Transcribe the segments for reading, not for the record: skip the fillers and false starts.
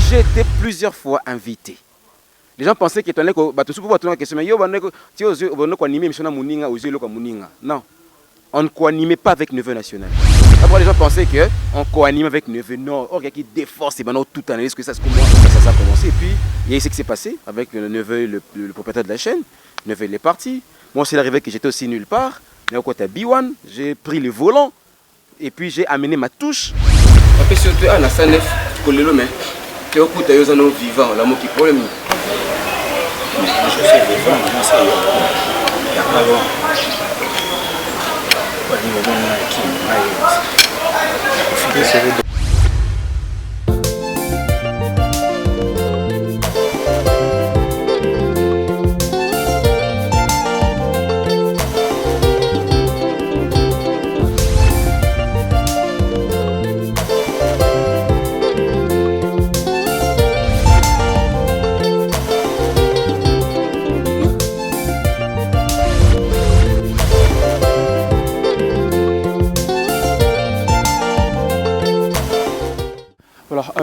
J'ai été plusieurs fois invité. Les gens pensaient que tu allais question, mais non, on ne co-animait pas avec Neveu National. D'abord, les gens pensaient qu'on co-anime avec Neveu Nord. Or, il y a qui déforce et maintenant tout analyse que ça a commencé. Et puis, il y a eu ce qui s'est passé avec le Neveu, le propriétaire de la chaîne. Neveu, il est parti. Moi, c'est arrivé que j'étais aussi nulle part. Mais au côté B1, j'ai pris le volant et puis j'ai amené ma touche. Après, surtout, à la salle, tu es au côté de nos vivants, là, qui problème. Je suis vivant, je sais, il n'y a pas long.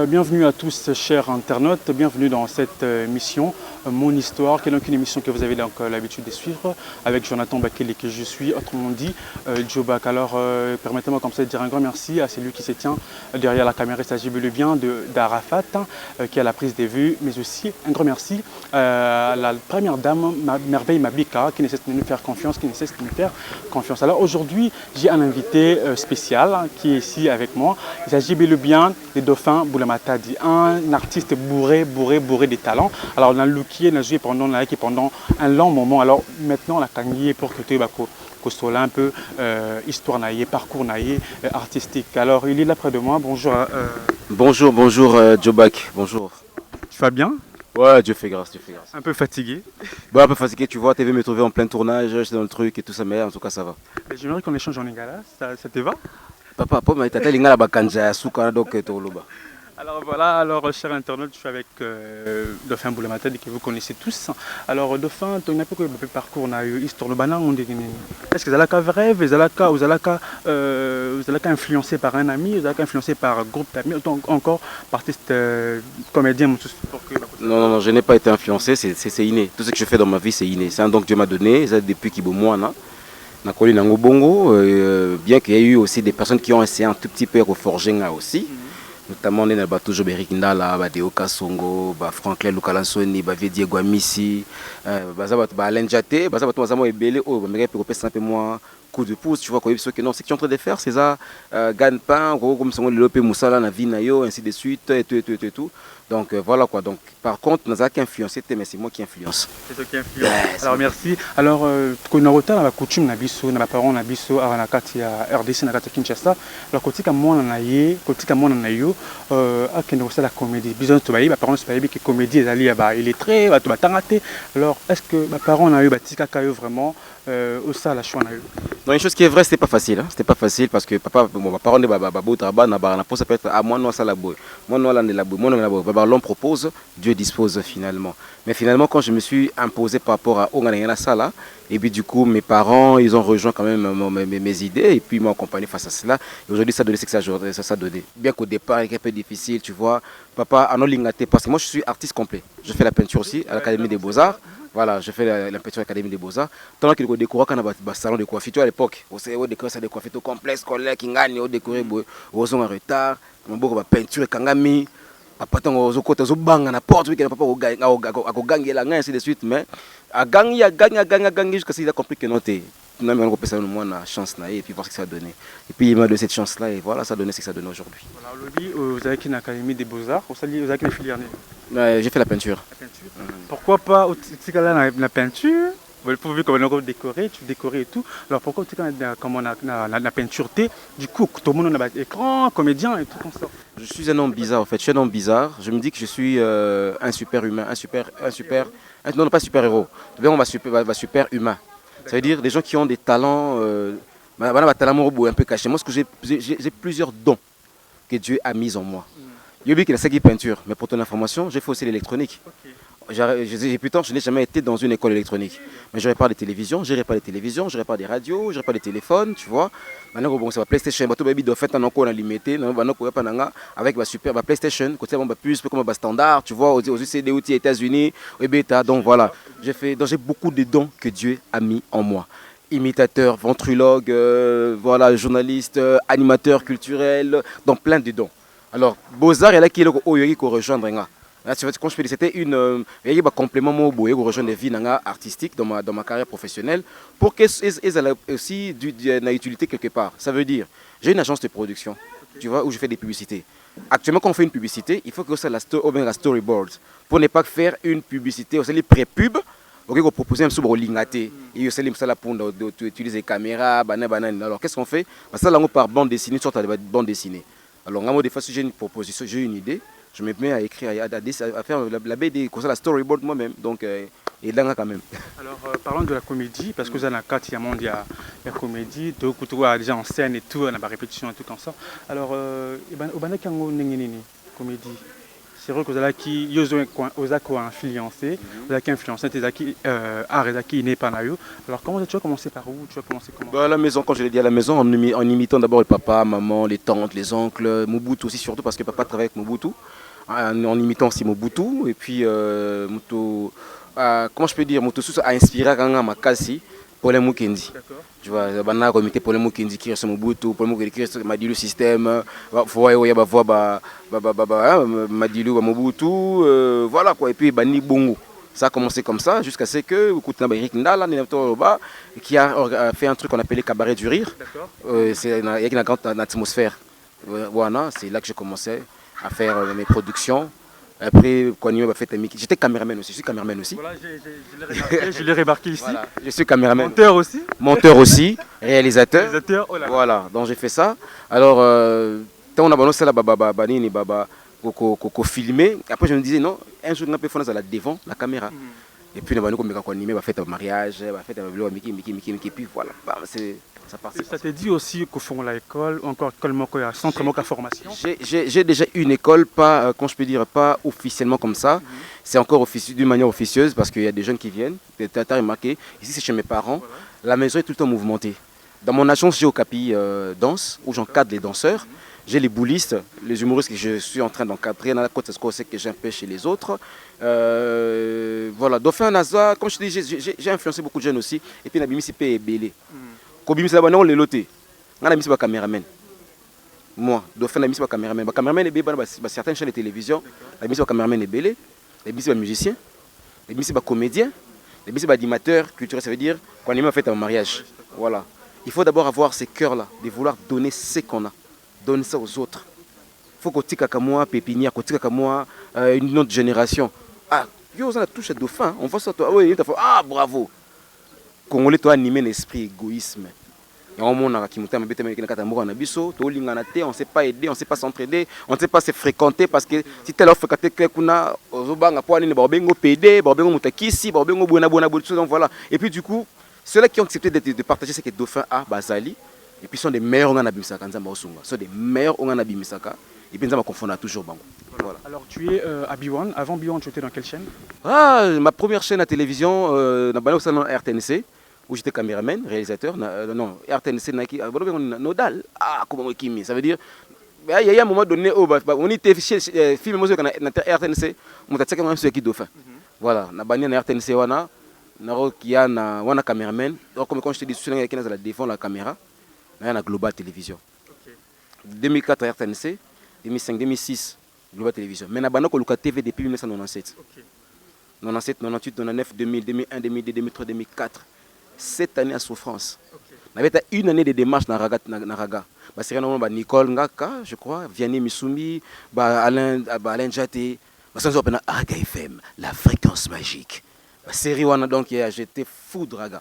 Bienvenue à tous, chers internautes, bienvenue dans cette émission, Mon Histoire, qui est donc une émission que vous avez donc l'habitude de suivre avec Jonathan Bakele, que je suis, autrement dit, Joe Bak. Alors, permettez-moi comme ça de dire un grand merci à celui qui se tient derrière la caméra, il s'agit bel et bien d'Arafat, qui a la prise des vues, mais aussi un grand merci à la première dame, Merveille Mabika, qui ne cesse de nous faire confiance, Alors aujourd'hui, j'ai un invité spécial qui est ici avec moi. Il s'agit bel et bien de Dauphin Boulamatadi, un artiste bourré de talent. Alors on a looké, on a joué pendant un long moment. Alors maintenant on a gagné pour que tu aies un peu histoire naïe, parcours naïe, artistique. Alors il est là près de moi. Bonjour. Bonjour Joe Bak. Bonjour. Tu vas bien? Ouais, Dieu fait grâce. Un peu fatigué? Bon, un peu fatigué, tu vois, tu veux me trouver en plein tournage, j'étais dans le truc et tout ça, mais en tout cas ça va. J'aimerais qu'on échange en lingala, ça te va? Papa, mais t'as lingala bakanja souka donc toloba. Alors voilà, chers internautes, je suis avec Dauphin Boulamatadi que vous connaissez tous. Alors Dauphin, tu as un peu de parcours, on a eu histoire de banane, est-ce que vous avez vrai, vous avez influencé par un ami, vous avez influencé par un groupe d'amis, encore par artiste comédien Non, je n'ai pas été influencé, c'est inné. Tout ce que je fais dans ma vie, c'est inné. C'est un don que Dieu m'a donné, ça depuis qu'il est moi. Bien qu'il y ait eu aussi des personnes qui ont essayé un tout petit peu de forger aussi. Notamment on est dans toujours Beric Ndala, Deo Kasongo, Franklin Lukalansoni, Diego Amissi, Alain Djaté, Ebele, coup de pouce, tu vois, ce que non, ce que tu es en train de faire, c'est ça, gagne-pain, comme ça, le Moussala, la vie, ainsi de suite, et tout. Donc voilà quoi. Donc par contre, nous avons influencé, mais c'est moi qui influence. C'est toi qui influence. Alors merci. Alors, quand on a la coutume, on a parents, on a biso, à RDC, à Kinshasa. Alors quand on a eu, la comédie. Bisous, tu vas parents, c'est pas que comédie, il est très, tu vas t'arrêter. Alors est-ce que mes parents ont eu, vraiment au ça la choix on a eu? Non, une chose qui est vraie, c'était pas facile. Hein? C'était pas facile parce que papa, ma parole de ça peut être à moi non ça la boue, moi non la boue, moi non la boue. L'homme propose, Dieu dispose finalement. Mais finalement, quand je me suis imposé par rapport à Onganayana Sala, et puis du coup, mes parents, ils ont rejoint quand même mes idées et puis ils m'ont accompagné face à cela. Et aujourd'hui, ça a donné ce que ça a donné. Bien qu'au départ, il était un peu difficile, tu vois. Papa, à non lingaté, parce que moi, je suis artiste complet. Je fais la peinture aussi à l'Académie des Beaux-Arts. Voilà, je fais la peinture à l'Académie des Beaux-Arts. Tant qu'il y a des courants dans le salon de coiffure à l'époque, on décore ça de coiffure complexe, collègue, qui gagne, on décore, on en retard, on a peinture, kangami. Papa tango côté banga na porte oui que papa au gagner la ainsi de suite mais à gagner jusqu'à ce qu'il a compris que non t'es non mais on peut ça moi na chance là et puis voir ce que ça a donné et puis il m'a donné cette chance là et voilà ça a donné ce que ça donne aujourd'hui. Voilà aujourd'hui vous avez une académie des beaux-arts vous avez une filière. J'ai fait la peinture. Pourquoi pas au la peinture? Pourvu qu'on a décoré, tu décorais et tout. Alors pourquoi tu as la peinture du coup tout le monde a un écran, comédien et tout comme ça. Je suis un homme bizarre en fait, je suis un homme bizarre. Je me dis que je suis un super humain, non pas super héros. On va super humain. Ça veut dire des gens qui ont des talents, un peu cachés. Moi, j'ai plusieurs dons que Dieu a mis en moi. Il y a qui la peinture, mais pour ton information, j'ai fait aussi l'électronique. Pourtant, je n'ai jamais été dans une école électronique. Mais je répare des télévisions, je répare des télévisions, je répare des radios, je répare des téléphones, tu vois. Maintenant, bon, c'est la PlayStation. Bateau baby doit faire un encore limité. Avec ma super PlayStation, côté bon, plus comme un standard, tu vois, aux CD, aux États-Unis, au bêta. Donc voilà, j'ai beaucoup de dons que Dieu a mis en moi. Imitateur, ventriloque, voilà, journaliste, animateur culturel, donc plein de dons. Alors, Beaux-Arts, il y a qui est rejoindre. Là, tu vois, quand je fais, c'était un complément pour rejoindre des vies artistiques dans ma carrière professionnelle pour qu'elles aient aussi une utilité quelque part. Ça veut dire, j'ai une agence de production, tu vois, où je fais des publicités. Actuellement, quand on fait une publicité, il faut que ça la storyboard pour ne pas faire une publicité, c'est les pré-pubs. Ok, on propose un sous lingaté et c'est ça pour utiliser les caméras, banane. Alors qu'est-ce qu'on fait? Ça là par bande dessinée, sorte de bande dessinée. Alors moi des fois si j'ai une proposition, j'ai une idée, je me mets à écrire, à faire la BD, comme ça la storyboard moi-même. Donc et là quand même. Alors parlons de la comédie parce que vous avez quatre il y a la comédie, deux coups déjà en scène et tout, on a la répétition et tout comme ça. Alors au Banakango nengeni comédie. C'est vrai que vous avez qui influencé, vous avez influencé tes acquis art et acquis n'est pas naïo. Alors comment tu as commencé par où? Tu as commencé comment? À la maison, quand je l'ai dit à la maison, en imitant d'abord le papa, maman, les tantes, les oncles, Mobutu aussi surtout parce que papa travaille avec Mobutu, en imitant aussi Mobutu et puis comment je peux dire, Mobutu a inspiré Kanga Makasi. Paul Mukendi. Tu vois, bana comité Paul Mukendi qui est Mobutu, Paul Mukendi qui est Madilu système, Madilu Mobutu, voilà quoi. Et puis Bani Bongo. Ça a commencé comme ça jusqu'à ce que Eric Ndala qui a fait un truc qu'on appelait Cabaret du Rire. C'est une grande atmosphère. Voilà, c'est là que j'ai commencé à faire mes productions. Après, j'étais caméraman aussi. Je suis caméraman aussi. Voilà, je l'ai remarqué ici. Voilà, je suis caméraman. Monteur aussi. Monteur aussi, réalisateur. Réalisateur, oh là. Voilà, donc j'ai fait ça. Alors, quand on a balancé la filmé, après je me disais non, un jour on peut faire ça devant la caméra. Et puis on a animé, on a fait un mariage, on a fait un Mickey, et puis voilà, ça part. Ça te dit aussi qu'au fond de l'école, ou encore école, centre de formation? J'ai déjà une école, pas, quand je peux dire, pas officiellement comme ça. C'est encore d'une manière officieuse parce qu'il y a des jeunes qui viennent. Tu as remarqué, ici c'est chez mes parents, voilà. La maison est tout le temps mouvementée. Dans mon agence, j'ai au capi danse, où j'encadre les danseurs. J'ai les boulistes, les humoristes que je suis en train d'encadrer. Dans la côte, c'est que j'empêche chez les autres. Voilà, Dauphin Nazwa, comme je te dis, j'ai influencé beaucoup de jeunes aussi. Et puis, Nabimi Sipé est belé. Quand Bimi Sipé, on l'a loté. On a mis un caméraman. Moi, Dauphin, on a mis un caméraman. Le caméraman est belé, certaines chaînes de télévision. On a mis un caméraman est belé. On a mis un musicien. On a mis un comédien. On a mis un animateur culturel. Ça veut dire qu'on a fait un mariage. Voilà. Il faut d'abord avoir ces cœurs-là, de vouloir donner ce qu'on a. Donne ça aux autres. Il faut qu'on tique à moi, pépinière, qu'on tique à moi, une autre génération. Ah, yo, on a touché dauphin. On voit ça, toi. Oui, ah, bravo. Congolais, toi, animé l'esprit égoïsme. On ne sait pas aider, on ne sait pas s'entraider, on ne sait pas se fréquenter parce que si tu as fréquenté quelqu'un, voilà. Et puis du coup, ceux-là qui ont accepté de partager ce que dauphin a, Bazali, et puis sont des meilleurs on a bimisaka sont des meilleurs on a bimisaka et puis nous confondons toujours bango. Voilà. Alors tu es à Biwan, avant Biwan tu étais dans quelle chaîne? Ma première chaîne à télévision dans RTNC où j'étais caméraman, réalisateur, non, RTNC Nodal. Ah, comment ça veut dire il y a un moment donné on était film musique na RTNC, on t'a même sur qui dauphin. Voilà, na bani na RTNC wana wana caméraman. Donc comme quand je te dis sur la devant la caméra. Il y a Global Télévision. 2004 RTNC, 2005, 2006 Global Télévision. Mais il y a la TV depuis 1997. 97, 98, 99, 2000, 2001, 2002, 2003, 2004. 7 années à souffrance. Il y a une année de démarche dans Raga. C'est Nicole Ngaka, je crois, Vianney Missoumi, Alain Djaté. C'est Raga FM, la fréquence magique. La série donc j'étais fou de Raga.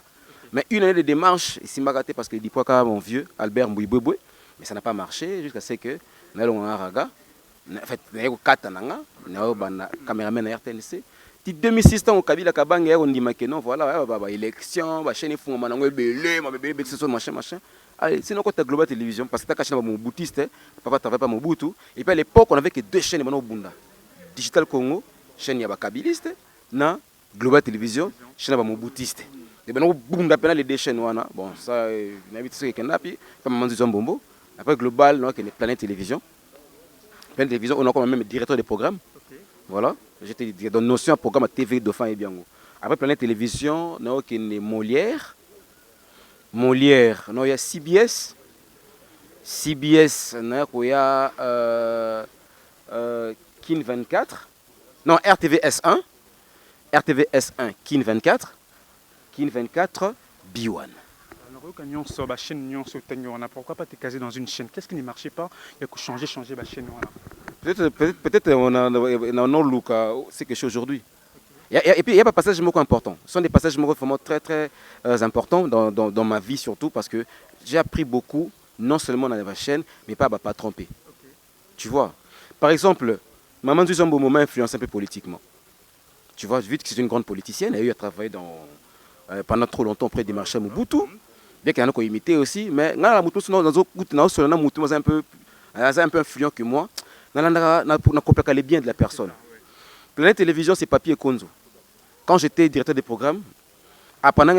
Mais une année de démarche, ici Magaté parce que dit quoi mon vieux Albert Mbouiboué, mais ça n'a pas marché jusqu'à ce que nous avons un raga. En fait, nous avons 4 ans, nous avons un caméraman à RTNC. En 2006, on a vu la cabane, on dit que non, voilà, élection, chaîne fou, on a belé, machin. Allez, sinon quand tu as Global Télévision, parce que tu as caché mon boutiste, papa travaille pas mon boutou. Et puis à l'époque, on avait que 2 chaînes, Bunda. Digital Congo, chaîne Yaba Kabiliste. na Global Télévision, chaîne ba moboutiste. Et ben on boum d'appel les deux chaînes wana. Bon ça n'habite ce qu'il y a puis comme Manzi Zombombo. Après Global, non, que les Planète Télévision. Planète Télévision, on a quand même directeur de programme. Voilà, j'étais dans notion programme à TV Dauphin et Biango. Après Planète Télévision, non, que les Molière. Molière, non, il y a CBS. CBS, non, il y a Kin 24. Non, RTVS1. RTVS1, Kin 24. Kin 24, B1. Pourquoi pas te caser dans une chaîne? Qu'est-ce qui ne marchait pas? Il y a changer la chaîne. Peut-être on a look, c'est quelque chose aujourd'hui. Et puis il y a pas passage important. Ce sont des passages vraiment très très importants dans ma vie surtout parce que j'ai appris beaucoup, non seulement dans la chaîne, mais pas tromper. Tu vois. Par exemple, Maman Zuzombo m'a influencé un peu politiquement. Tu vois, vu que c'est une grande politicienne, elle a eu à travailler pendant trop longtemps auprès des marchés Mobutu. Bien qu'il y en a qui ont imité aussi, mais c'est un peu influent que moi. On a les biens de la personne. Planète Télévision, c'est Papier Konzo. Quand j'étais directeur des programmes, pendant il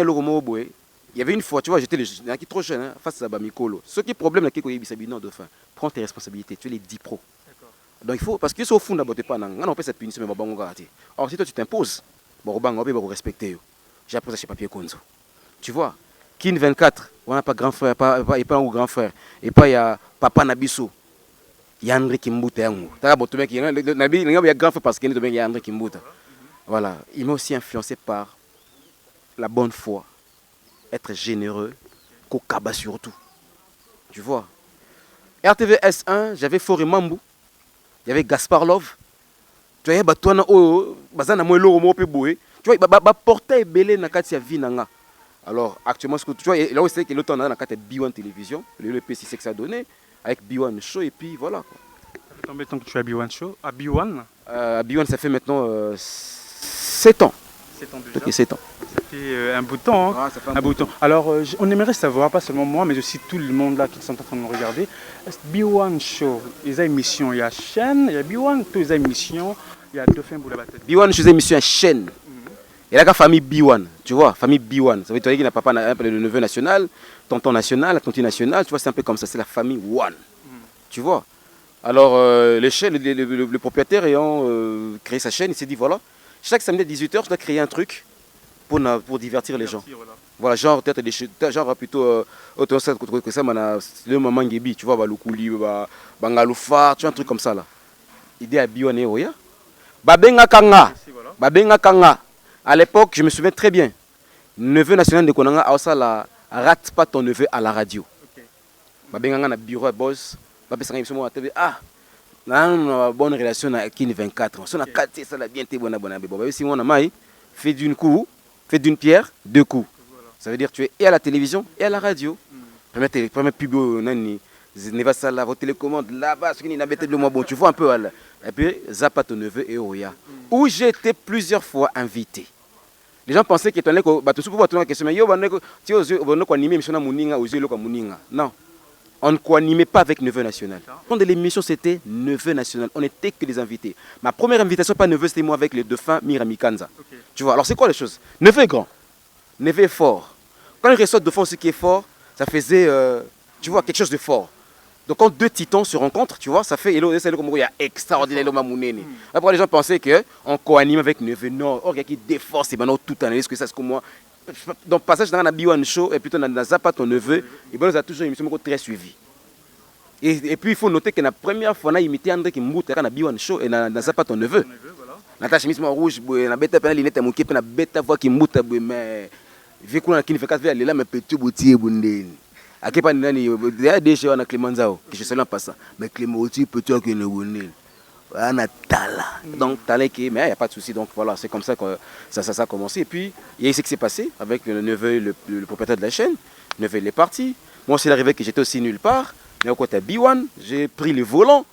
y avait une fois, tu vois, j'étais trop jeune hein, face à Bamikolo. Ce qui est problème, c'est que Dauphin, prends tes responsabilités, tu es les 10 pros. Donc il faut, parce que c'est au fond d'abord, on peut cette punition, mais on va or si toi tu t'imposes, on va respecter. J'ai appris ça chez Papier Konzo. Tu vois, Kin 24, on n'a pas grand frère, pas grand frère, et pas il y a Papa Nabiso. Yandri Kimbuta yango. Taka botomé qui nabi il y a grand frère parce qu'il est de Yandri Kimbuta. Voilà, il m'a aussi influencé par la bonne foi, être généreux, Kokaba surtout. Tu vois. RTVS1, j'avais Foré Mambou. Il y avait Gaspard Love. Tu vois, batouana o bazana mo loro mo pe boé. Tu vois, ba porter belé na kati ya vie nanga. Alors actuellement ce que tu vois là où c'est que l'autre on a na kati B1 télévision, le P6 que ça a donné avec B1 show et puis voilà quoi. Ça fait combien de temps que tu es à B1 show? À B1 à B1 ça fait maintenant 7 ans. 7 ans déjà. Okay, 7 ans. Ça fait un bout de temps. Hein. Ah, ça fait un bout de temps. Alors on aimerait savoir, pas seulement moi, mais aussi tout le monde là qui sont en train de nous regarder. B1 show, il y a une émission, il y a chaîne, il y a B1, toutes les émissions, il y a Dauphin Boulabatet. B1 show, c'est une émission à chaîne. Et là, la famille B1, tu vois, famille B1. Ça veut dire qu'il n'a pas le neveu national, tonton national, tonton national, tu vois, c'est un peu comme ça, c'est la famille One. Tu vois. Alors, le propriétaire ayant créé sa chaîne, il s'est dit voilà, chaque samedi à 18h, je dois créer un truc pour divertir les gens. Voilà, genre, genre plutôt, que ça, le maman Gibi, tu vois, Baloukouli, Bangaloufa, tu vois, un truc comme ça là. Idée à B1 et Oya. Babenga Kanga. Babenga Kanga. À l'époque, je me souviens très bien, neveu national de Konanga, Aosala, rate pas ton neveu à la radio. Babenga na bureau à boss, ah, na bonne relation avec Kin 24. On a 4, ça l'a bien été bon abonné. Si on a maille, fait d'une pierre, deux coups. Ça veut dire que tu es et à la télévision et à la radio. Premier pub, Neva Sala, vos télécommandes là-bas, ce qui n'a pas bon, tu vois un peu. Et puis, Zappa ton neveu et Oya. Où j'ai été plusieurs fois invité. Les gens pensaient que tu allais non, on ne co-animait pas avec Neveu National. Quand de l'émission c'était Neveu National, on n'était que des invités. Ma première invitation, pas Neveu, c'était moi avec les dauphins Mirami Kanza. Tu vois, alors c'est quoi les choses? Neveu est grand, Neveu est fort. Quand il ressort dauphin aussi qui est fort, ça faisait, tu vois, quelque chose de fort. Donc quand deux titans se rencontrent, tu vois, ça fait il y a extraordinaire. Après les gens pensaient qu'on co-anime avec Neveu. Non, or il y a qui déforce et maintenant tout analyse que ça c'est comme moi. Donc passage dans la B1 show et puis dans Zappa ton neveu, et ben nous a toujours une émission très suivie. Et puis il faut noter que la première fois on a imité André Kimbuta dans la B1 show et dans Zappa ton neveu. La chemise rouge, na bête à linette mon qui na bête voix Kimbuta mais vu qu'on a qui fait 4 là mais petit boutier bundeni. À quel point nani déjà on a Clément Zao que je sais pas ça mais Clément aussi petit que ne bundeni. On a Tala. Donc Tala qui mais il n'y a pas de souci donc voilà, c'est comme ça que ça a commencé et puis il y a ce qui s'est passé avec le neveu le propriétaire de la chaîne. Le neveu il est parti. Moi c'est arrivé que j'étais aussi nulle part. Mais au côté B1, j'ai pris le volant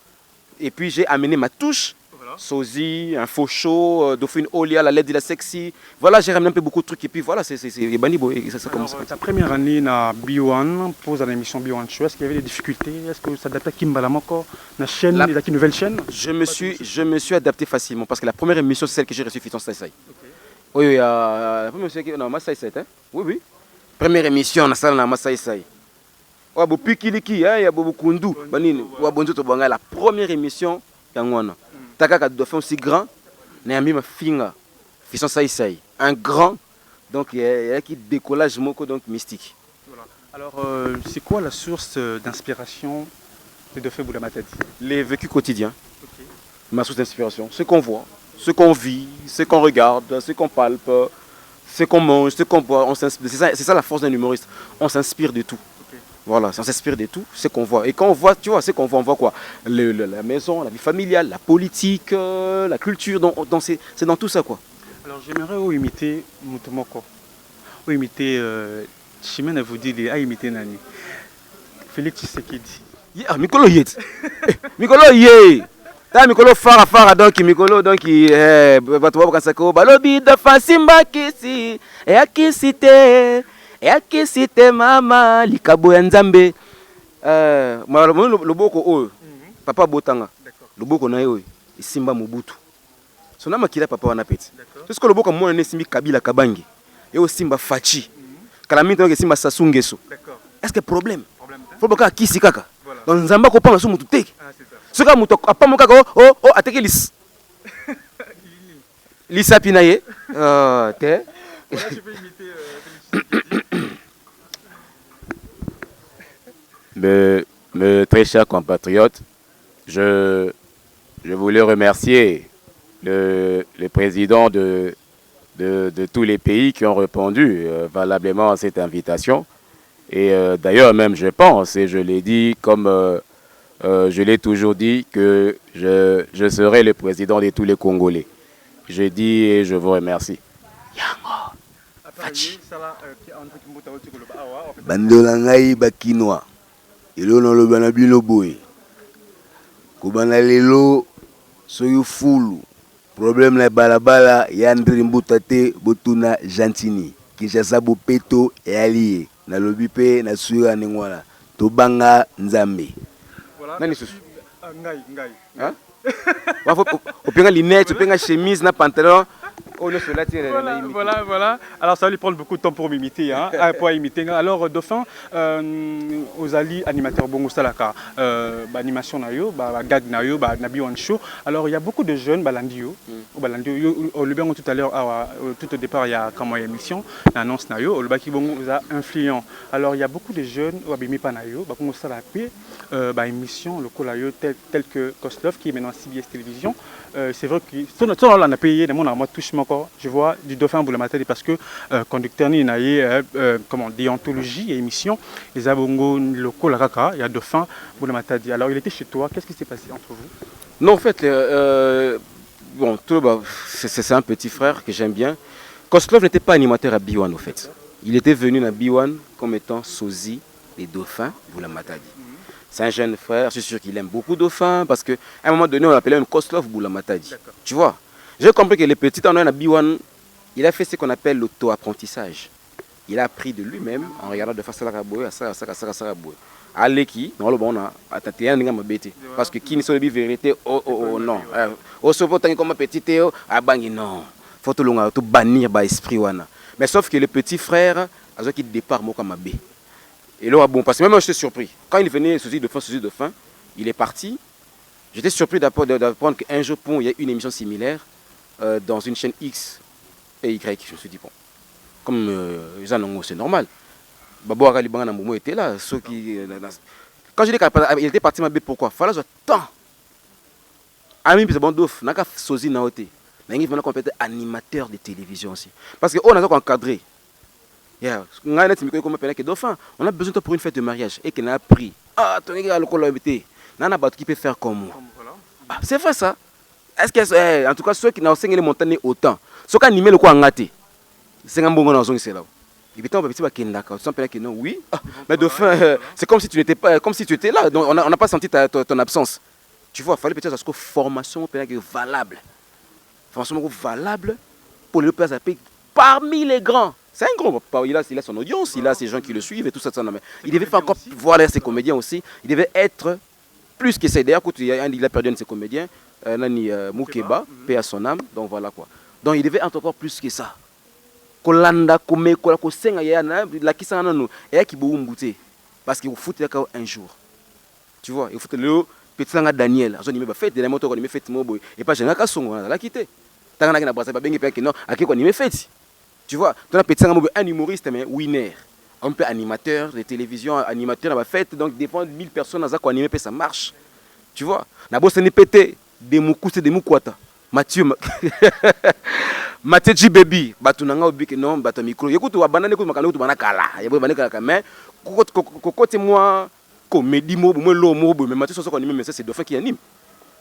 et puis j'ai amené ma touche. Voilà. Sozy, un faux show, Dauphine Olia, la LED de la sexy. Voilà, j'ai ramené un peu beaucoup de trucs et puis voilà, c'est Banibo et ça commence. Ta première année na B1, pose à l'émission B1 Show, est-ce qu'il y avait des difficultés? Est-ce que ça adaptait à Kimbalamoko, la chaîne, une nouvelle chaîne? Je me suis adapté facilement parce que la première émission c'est celle que j'ai reçue Fiton Saïsaï. Oui, la première émission qui on a Masai 7 hein. Oui oui. Première émission na salle na Masai Sai. Wa bo pikiliki hein, ya bo kundu. Banini wa bonzo to banga la première émission ya ngwana. Takaka dauphin aussi grand na yambi ma finga. Fisson Sai Sai. Un grand donc il y a qui décollage moko donc mystique. Voilà. Alors c'est quoi la source d'inspiration de Dauphin Boula Matadi? Les vécus quotidiens. Ok. Ma source d'inspiration, ce qu'on voit, ce qu'on vit, ce qu'on regarde, ce qu'on palpe, ce qu'on mange, ce qu'on boit. C'est ça la force d'un humoriste. On s'inspire de tout. Ok. Voilà, on s'inspire de tout, ce qu'on voit. Et quand on voit, tu vois, ce qu'on voit, on voit quoi? La maison, la vie familiale, la politique, la culture, c'est dans tout ça quoi. Alors j'aimerais imiter Mutomoko. Ou imiter Chimène vous dit imiter Nani. Félix Tshisekedi. Yeah, Mikolo Yet. Mikolo Yet. Ta Mikolo fara donc Mikolo donc bato bakasako balobi da fasimba kisi e akisite mama likabo ya nzambe loboko oyo papa botanga loboko na yo isimba mobutu sona makila papa wana peti parce que loboko mona ne simbi kabila kabangi yo simba fachi kala minto ke simba sasungeso est-ce que problème faut baka kisi kaka donc nzamba ko panga so mutu teke ce que mutu apamo kaka ateke lis lisapi na ye te Voilà, je peux imiter Mes très chers compatriotes, je voulais remercier le président de tous les pays qui ont répondu valablement à cette invitation. Et d'ailleurs même je pense, et je l'ai dit comme je l'ai toujours dit, que je serai le président de tous les Congolais. Je dis et je vous remercie. Yango bandola ngai bakinois elona loba na bino boye kobana lelo soki fulu problème na balabala ya ndiri mbuta te botuna Gentini Kinshasa bopeto eyali na lobi pe na suya ningwana tobanga nzambe nani susu ngai hein openga linette openga chemise na pantalon. Voilà. Alors ça va lui prendre beaucoup de temps pour m'imiter, hein, pour imiter. Alors Dauphin, aux alliés animateurs Bongo Salaka, animation nayo, gag nayo, nabi one show. Alors il y a beaucoup de jeunes balandio, le bien tout à l'heure, tout au départ il y a comment émission, l'annonce nayo, le baki Bongo vous a influent. Alors il y a beaucoup de jeunes, babimi panayo, Bongo Salaka, émission le colayo tel que Koslov qui est maintenant CBS Télévision. C'est vrai que tout on a payé, les gens moi touche encore. Je vois du Dauphin Boula Matadi parce que conducteur ni naie comment déontologie et émission les abongo locaux la kaka il y a Dauphin Boula Matadi. Alors il était chez toi, qu'est-ce qui s'est passé entre vous? Non en fait bon c'est un petit frère que j'aime bien. Koslov n'était pas animateur à B1 en fait. Il était venu à B1 comme étant sosie des Dauphins Boula Matadi. C'est un jeune frère, je suis sûr qu'il aime beaucoup Dauphin parce qu'à un moment donné on l'appelait même Koslov Boula Matadi. Tu vois? J'ai compris que les petits en a B1, il a fait ce qu'on appelle l'auto-apprentissage. Il a appris de lui-même en regardant de face à la raboué, à ça, à l'équipe, on a attaqué un bête. Parce que qui ne soit la vérité, non. Au sauf autant comme petit Théo, à bangi non. Faut tout bannir par esprit wana. Mais sauf que le petit frère a qui départ moi comme bé. Et là bon parce que même moi j'étais surpris. Quand il venait souci de fin, il est parti. J'étais surpris d'apprendre qu'un jour il y a une émission similaire dans une chaîne X et Y. Je me suis dit bon, comme c'est normal. Babo Akalibanga Namboumou était là. Quand je dis qu'il était parti, pourquoi? Il fallait temps. Ami puis bon douf, n'a qu'à sosi naoté. N'a qu'à maintenant compétent animateur de télévision aussi. Parce que on a encadré. On a besoin de toi pour une fête de mariage et qu'il a pris. Ah, ton gars le col invité. Nana Batou qui peut faire comme moi. C'est vrai ça. Est-ce que en tout cas ceux qui n'ont pas les montagnes autant, ceux qui animé le quoi en gâté, c'est un bon moment dans c'est là. Et puis on va petit bakendaka, tu sens que non oui, mais de fin c'est comme si tu n'étais pas comme si tu étais là. Donc on n'a pas senti ton absence. Tu vois, il fallait peut-être que formation valable. Formation valable pour le place à payer parmi les grands. C'est un grand, il a son audience, il a ses gens qui le suivent et tout ça. Il devait faire encore voir ses comédiens aussi. Il devait être plus que ça. D'ailleurs, il a perdu un de ses comédiens, Nani Moukeba, paix à son âme. Donc voilà quoi. Donc il devait être encore plus que ça. kolanda komekola kosenga ya na la kisanga nanu ya ki boumbuté parce que vous foutez un jour. Tu vois, il faut le petit sanga Daniel, azo nimé ba fête de la moto ko nimé fête mo boy et pas jenga ka songo la quitté. Tanga na brasa ba bengi pe que non, aki ko nimé fête. Tu vois, ton petit sanga mo un humoriste mais winner. Un peu animateur de télévision, animateur à la fête donc dépend de 1000 personnes à quoi animer ça marche. Tu vois, na bosse ni pété des moukou c'est des moukwata. Mathieu Mathieu baby batu nanga obiki non batu micro écoute wa banane ko makana to banakala ya banane kala mais côté moi comédie mo lo mo mais Mathieu so ko anime mais ça c'est Dauphin qui anime.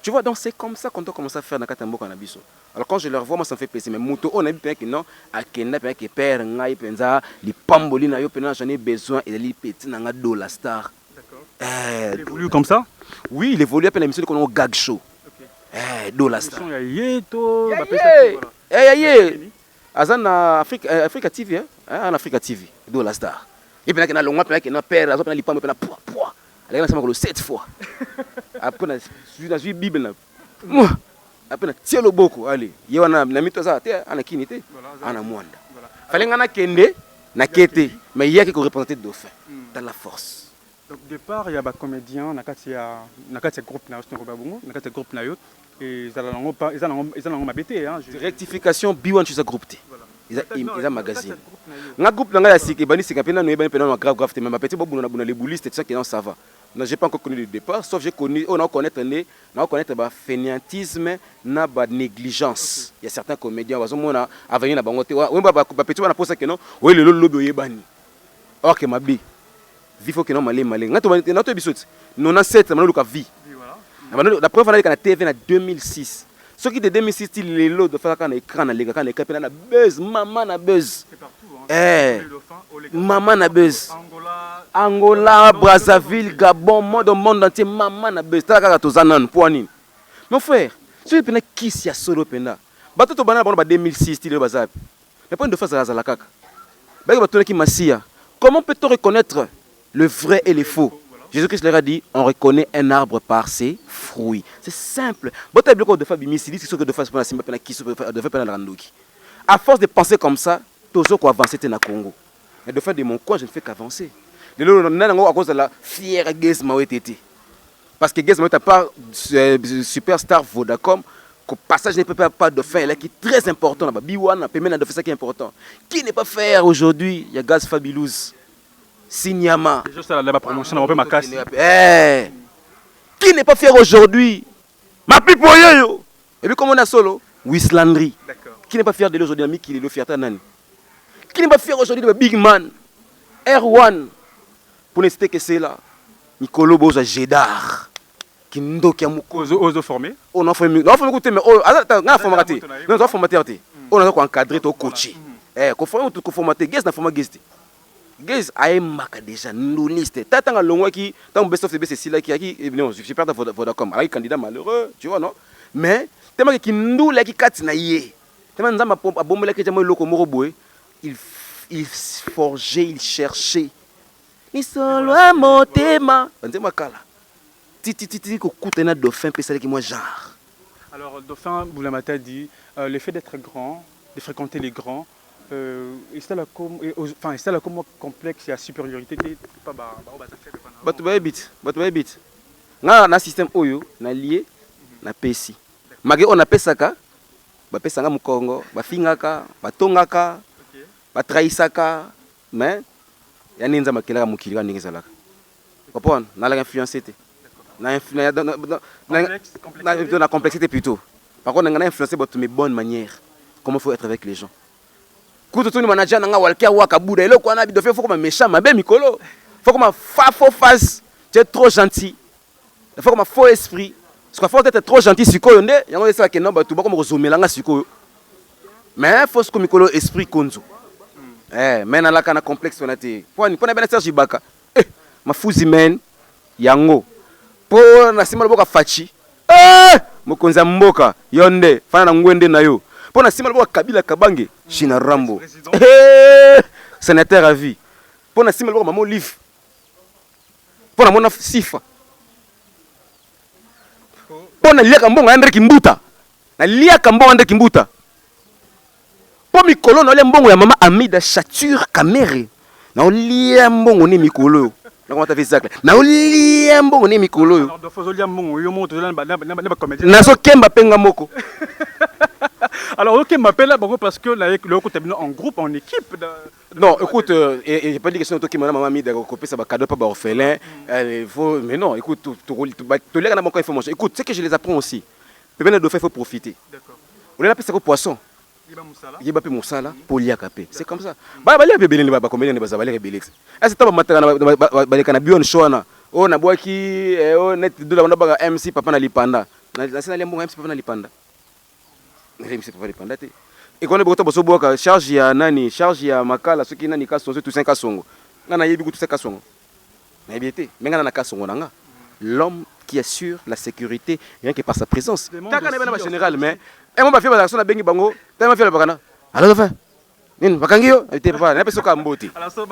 Tu vois donc c'est comme ça qu'on doit commencer à faire na katambo kana biso. Alors quand je leur vois moi ça me fait plaisir mais moto on a bien que non akenda bien que père ngai penza li pamboli na yo pena j'en ai besoin et li petit nanga dollar star. D'accord. Il évolue comme ça? Oui, il évolue à peine l'émission qu'on gag show. Dollar star. Azana Africa TV en Africa TV Dollar star. Et puis na longa pe na père azo pe na lipambo pe na poa. Allez na sama ko 7 fois. Après na suis Bible na. Moi. Après na tielo boko allez. Yewa na mito za te ana kinité. Ana mwanda. Fallait ngana kende na kete mais il y a qui représenter Dauphin dans la force. Donc au départ il y a des comédiens nakati groupe na Robabungo nakati groupe na yo et ils ont mabété hein rectification biwan tu sa groupe té ils a magazine na groupe na ya siki bani sika pena no ebani pena na grave té même petit bobu na buna les boulistes et ça qui non ça va. Non, j'ai pas encore connu le départ sauf j'ai connu on a connaître ba fainéantisme na ba négligence. Il y a certains comédiens bazomona avenir na bango té ouais ba petit na posa que non ouais le lobo oyebani. Or que mabi vifo que non malé na to bisoti 97 na luka vie. La première fois que la TV en 2006. Ce qui de 2006 il est l'eau de faire quand écran na lega quand écran na buzz maman na buzz. C'est partout hein. Maman na buzz. Angola, Brazzaville, Gabon, monde entier maman na buzz. Tala ka tozanan poani. Mon frère, ce pena qui si a solo pena. Bato to bana ba 2006 il est bazap. Mais pas de face à la kaka. Ba bato ki masia. Comment peut-on reconnaître le vrai et le faux? Jésus-Christ leur a dit, on reconnaît un arbre par ses fruits. C'est simple. À force de penser comme ça, toujours quoi avancer dans le Congo. Et de faire de mon coin, je ne fais qu'avancer. À cause de la fière Gaz Maouetete. Parce que Gaz Maouetete, à part Superstar Vodacom, que passage n'est pas de fin, qui est très important. Biwana, paiement de ça qui est important. Qui n'est pas faire aujourd'hui? Il y a Gaz Fabilouz. Signama. Qui n'est pas fier aujourd'hui? Ma pipoyo. Et puis comme on a solo, Wislandry. Qui n'est pas fier de lui aujourd'hui? Qui est le fierté nani? Qui n'est pas fier aujourd'hui de Big Man? R1. Pour ne citer que c'est là. Nicolo Boza Jedar. Qui ndo qui a ose former. On a formé. On a formé mais on a formaté. Non, on a formaté. On a encadré au coaché. Qu'on forme tout formaté. Guest na forma guest. Guys, aimaka déjà nuliste. Tatanga longwa qui tant best of the best c'est là qui non, je suis pas dans Vodacom. Alors candidat malheureux, tu vois non? Mais tellement qui ndula qui katina yé. Tellement nzamba pompe abombela ki tellement loko moro boy. Il forgeait, il cherchait. Ni solo motema. Nzema kala. Titi ko kutena Dauphin pe ça qui moi genre. Alors Dauphin Boulamata dit le fait d'être grand, de fréquenter les grands c'est là comme complexe et à supériorité pas batu ba bit nga na système oyo na lié na pesi mage on apesaka ba pesanga mu Congo ba fingaka ba tongaka ba trahisaka mais ya ninza makela mukilika ndenge zalaka comprendre na la influencé na complexité plutôt par contre on a influencé de mes bonnes manières comment faut être avec les gens. Quand tu es manager, tu es faut comme méchant, mais Mikolo. Faut comme faux face. Tu es trop gentil. Il faut comme faux esprit. Parce qu'il faut être trop gentil sur quoi on est. Il y a ça qui non, tu vas comme résumer là sur quoi. Mais faut que Mikolo esprit konzo. Mais na la kana complexe on a été. Pour na ben Serge Ibaka. Ma fouzi men yango. Pour na simba boka fachi. Mokonza mboka yonde fana na ngwende na yo. Pour na simba Kabila Kabange, China Rambo. Sénateur à vie. Pour na simba maman Liv. Pour na mona Sifa. Pour na liaka mbonga André Kimbuta. Na liaka mbonga André Kimbuta. po mikolo na mbongo ya mama Amida Chature Kamere na olia mbongo ni mikolo na comment t'avais ça na olia mbongo ni mikolo alors do fozolia mbongo yo mo to na ba comédien na so kemba penga moko. alors OK m'appelle bango parce que là le côté en groupe en équipe non écoute et j'ai pas dit que c'est toi qui m'a maman Amida copier ça ba cadeau pas ba orphelin il faut mais non écoute tu lire na banco information écoute c'est que je les apprends aussi peut bien de faire faut profiter d'accord on est là c'est que poisson il va payer Moussala pour lier capé c'est comme ça ba ba lier belé ba combien ne ba zabaler belix est-ce que mataka ba kana bion shona o na boaki o net de la ba MC papa na lipanda na sina lembo MC papa na lipanda MC papa lipanda te et quand on est boso boka charge ya nani charge ya makala soki nani kasongo tout 5 kasongo ngana yebi tout 5 kasongo na yebité mais ngana na kasongo nanga l'homme qui assure la sécurité rien que par sa présence taka na bana général mais et mon ba fait ba bengi bango tellement fait le bakana alors enfin nini bakangio était papa na peso ka mboti alors so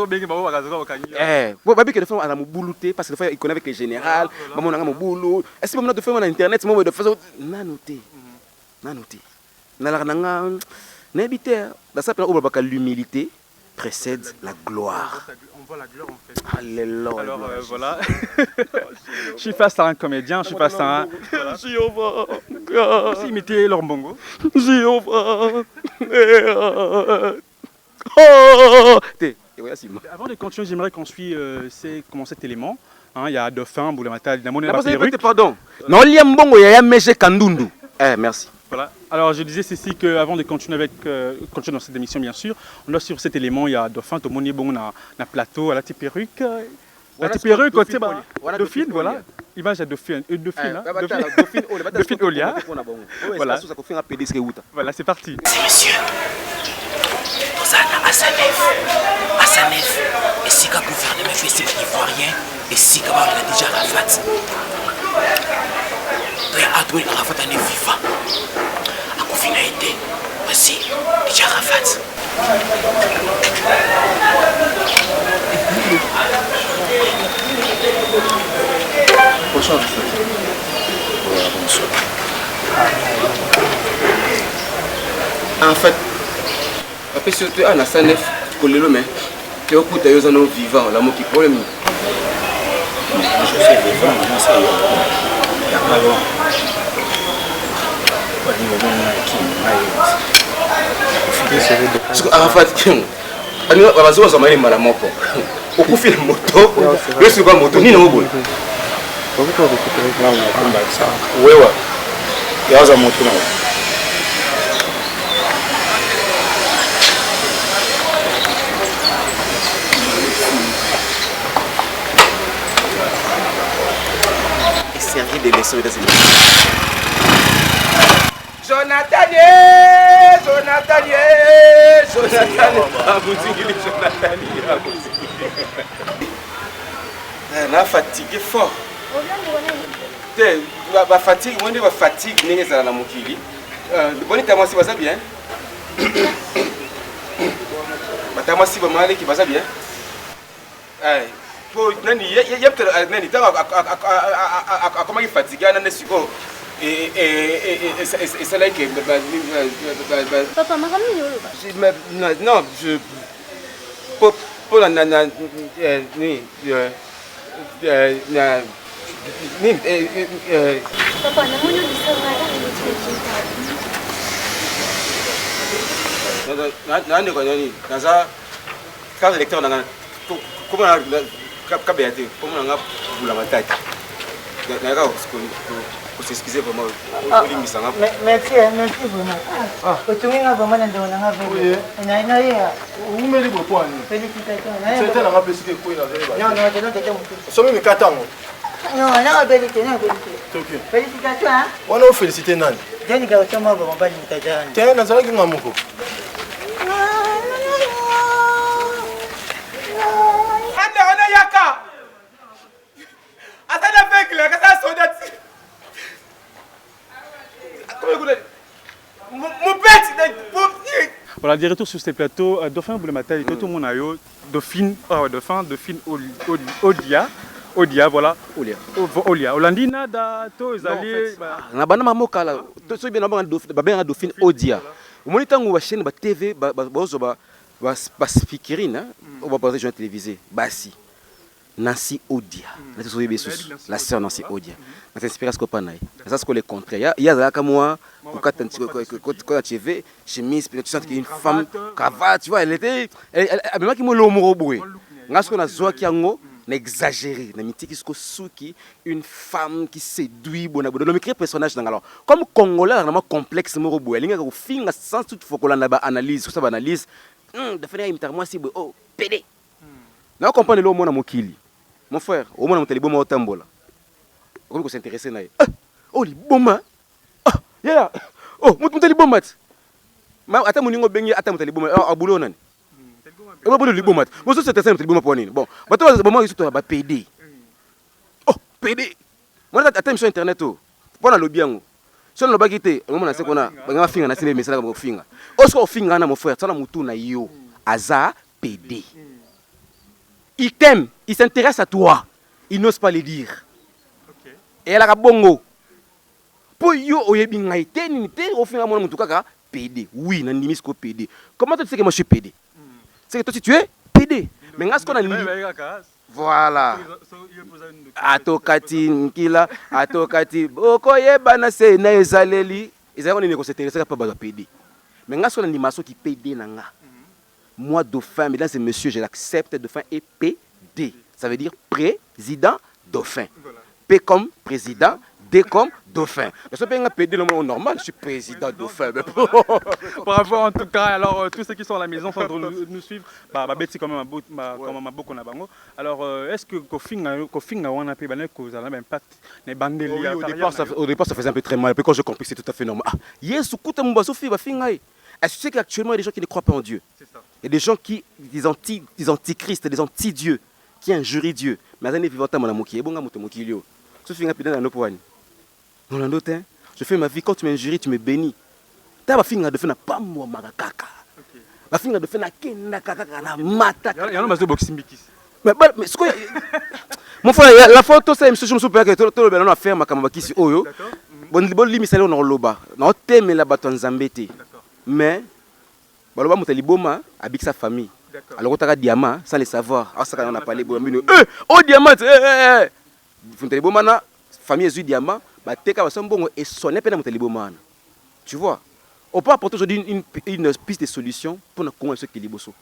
bengi bango bakazoka bakangi bo babi que de faire à la mobuluté parce que il connaît avec les général maman nga mobulu est-ce que de faire na internet moi de faire na noter na la nga na habiter dans ça on va l'humilité précède la gloire. On voit la gloire en fait. Alléluia. Alors voilà. Je suis face à un comédien, je suis face à un. Jéhovah. Aussi imiter leur bongo. Jéhovah. Avant de continuer, j'aimerais qu'on suive comment cet élément. Il y a Dauphin, Boulamata, pardon. Non, il y a un bongo, il y a un méché Kandundu. Merci. Voilà. Alors je disais ceci qu'avant de continuer continuer dans cette émission bien sûr, on doit sur cet élément il y a Dauphin, tout le monde est bon na plateau, à la petite perruque, côté Dauphine, voilà. Image à Dauphine, Dauphine Olia. Voilà. Voilà, c'est parti. Messieurs, Tozana Asanef, et si ka gouvernement festival ivoirien, et si ka ba déjà Rafat. Toi Adouel Rafat est vivant. Finalité, voici déjà Rafat. Bonsoir. En fait, après surtout à la Sanef, Kolelo mais tu as écouté les gens vivants, la mot qui problème. Je suis vivant, moi c'est il y a pas loin. Arafat ani babazo bazamani mala moko okufi moto yesu kwa moto nini ngobo wewe yaza moto na et servir des leçons de Jonathan, la fatigue fort. La fatigue, on dit la fatigue, n'est pas la mokili. Bonne tamasi va ça bien. Ma tamasi va mal qui va ça bien. Pour nani, y a peut-être nani, comment il fatigue, on est sûr. Et c'est là que papa m'a ramené non je pour la nana ni papa na moni nani kwa nani naza quand lecteur nanga comment kabete comment nanga bula matati nanga pour s'excuser vraiment merci vraiment otunga vraiment ndona ngave na ya umeli bopwani félicitations c'était la rapesi que quoi non non tete mutu somi mikatango non na belité félicitations hein on a félicité nani jeni ga chama ba mbali mtajani tena nazalaki ngamuko anda yaka atana vekle kata sodati Voilà, de retour sur ce plateau, Dauphin Boulamata, tout le monde a eu Dauphine Odia, voilà. Olia. Olandina da to ezali na bana mamokala to so bien na Dauphine Odia. omoni ntango bachaîne batv bazwa baspikirine babaza journal télévisé basi Nancy Odia, la sœur Nancy Odia. On s'inspire à ce qu'on parle. Ça c'est le contraire. Il y a là comme moi, quand tu veux, chemise, tu sens qu'il y a une femme cravate, tu vois, elle était, même qui me l'homme boué. Là ce qu'on a zoa qui ango, n'exagéré, n'amitié qui une femme qui séduit, bon, donc écrit personnage dans alors. Comme Congolais vraiment complexe moro boué, l'inga au fin sans toute faut qu'on a analyse, ça analyse. De faire imiter moi si oh PD. Là on comprend le mot na mokili. Mon frère, au moins on t'a les bons mots tambola. On peut s'intéresser na. Oh les bons mots. Ah, yeah. Oh, mon t'a les bons mots. Ma attends mon ningo bengi attends mon t'a les bons mots. Ah boulot nan. Et moi boulot les bons mots. Moi ça c'est les bons mots pour nini. Bon, bah toi bon moi surtout ba PD. Oh, PD. Moi attends sur internet oh. Pour na lobby yango. Si on n'a pas quitté, au moment où on a un finger, on a un message comme finger. Oscar finger, mon frère, ça n'a moutou na yo. Aza PD. Il t'aime, il s'intéresse à toi. Il n'ose pas le dire. Okay. Et elle a bongo. Pour yo, au yebi ngaïté, n'ité, au final, mon kaka PD. Oui, n'a nimis ko PD. Comment tu sais que moi je suis PD? C'est que toi si tu es PD. Mais ngas qu'on a ni. Voilà. Atokati nkila, atokati. Okoye bana se na ezaleli. Ezaleli on ne s'intéresse pas à PD. Mais ngas qu'on a ni maso qui PD nanga. Moi, dauphin, mesdames et messieurs, je l'accepte, dauphin et PD. Ça veut dire président dauphin. Voilà. P comme président, D comme dauphin. Je suis pas PD normal, je suis président dauphin. Bravo en tout cas. Alors, tous ceux qui sont à la maison sont en train de nous suivre. Betty, quand même, beaucoup na bango. Alors, est-ce que Kofinga on a pu vous avez un impact les bandes au départ, ça faisait un peu très mal. Puis quand j'ai compris, c'est tout à fait normal. Ah, yes, écoute, mon basso fi va finga. Est-ce que tu sais qu'actuellement, il y a des gens qui ne croient pas en Dieu? C'est ça. Il y a des gens qui, des antichristes, des anti-dieux, qui injurient Dieu. Mais je fais ma vie, quand tu m'injuries, tu me bénis. Tu as fait de pas moi, marakaka. Ma fille de faire na kenda kaka na mata. Il y a un mazo boxing bikis. Mais ce que mon frère, la photo ça, je me souviens que tout le ballon a fait ma kamabaki si oyo. Bon limi sale on loba. Na teme la bato nzambete. Mais baloba mutali boma avec sa famille. Alors on a diamant sans le savoir. Ah ça on a parlé bon oh diamant mutali boma na famille est diamant, ba teka ba sombongo et sonner pe na mutali boma. Tu vois? On peut apporter aujourd'hui une piste de solution pour nous connaître ce qui est liboso.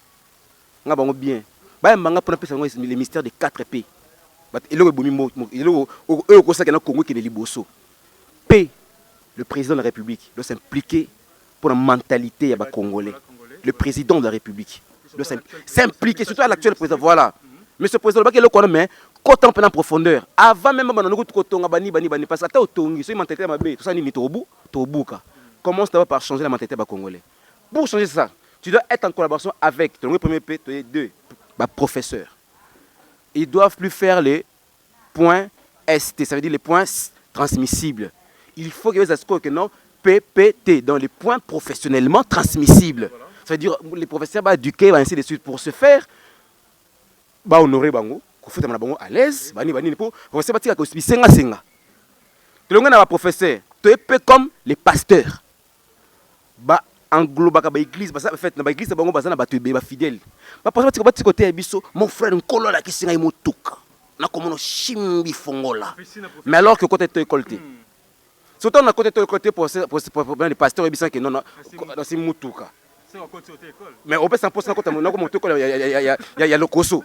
On a bien. Bah manga pour les mystères des 4 P. Il P, le président de la République doit s'impliquer pour la mentalité des Congolais. Le président de la République doit s'impliquer, surtout à l'actuel président. Voilà. Mais ce président, il est mais quand on en profondeur, avant même parce que commence d'abord par changer la mentalité des Congolais. Pour changer ça, tu dois être en collaboration avec ton premier P, ton deux professeurs. Ils ne doivent plus faire les points ST, ça veut dire les points transmissibles. Il faut que les non PPT, dans les points professionnellement transmissibles. Ça veut dire les professeurs vont éduquer, ainsi de suite. Pour ce faire, bah honorer bango, faut être à l'aise, pour professeur va tirer que senga senga. Tu le as professeur, tu es comme les pasteurs. Bah engloba ka ba église ba ça fait na ba église bango bazana ba tu ba fidèle. Ba parce que ba ti côté biso mon frère nkolo la kisinga imotuka. Na komono shimbi fongola. Mais alors que côté to écolté. Surtout na côté to écolté pour les pasteurs et bisan que non dans c'est mutuka. C'est au côté école. Mais on peut s'en poser côté na ko école ya le koso.